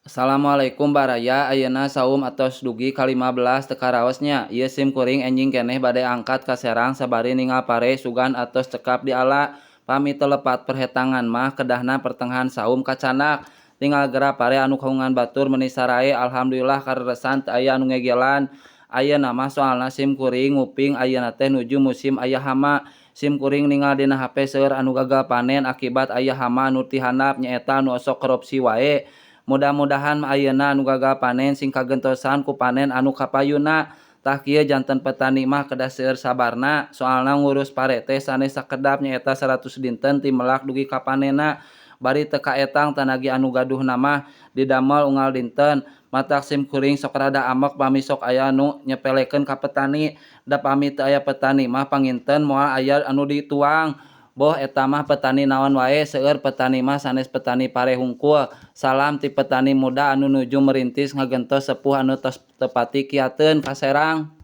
Assalamualaikum Baraya ayeuna saum atos dugi ka-15 teu karaosnya ieu sim kuring enjing keneh bade angkat ka Serang sabari ningal pare sugan atos cekap di ala pami teu lepat perhetangan mah kedahna pertengahan saum kacanak tinggal gera pare anu kaungan batur meuni sarae alhamdulillah kareresan teu aya anu ngegelan ayeuna mah soalna sim kuring nguping ayeuna teh nuju musim aya hama sim kuring ningal dina HP seueur anu gagal panen akibat aya hama anu ti handap nyaeta anu osok korupsi wae. Mudah-mudahan ayeuna anu gagal panen sing kagentosan ku panen anu kapayuna. Tah kieu janten petani mah kedah seueur sabarna soalna ngurus pare teh sanes sakedap nyaeta 100 dinten ti melak dugi ka panenna. Bari teu kaetang tanagi anu gaduhna mah didamel unggal dinten. Matak sim kuring sok rada amek pami sok aya anu nyepelekeun ka petani. Da pami teu aya petani mah panginten moal aya anu dituang. Boh eta mah petani naon wae seueur petani mah sanes petani pare hungkul. Salam ti petani muda anu nuju merintis ngagentos sepuh anu tos teu pati kiateun ka Serang.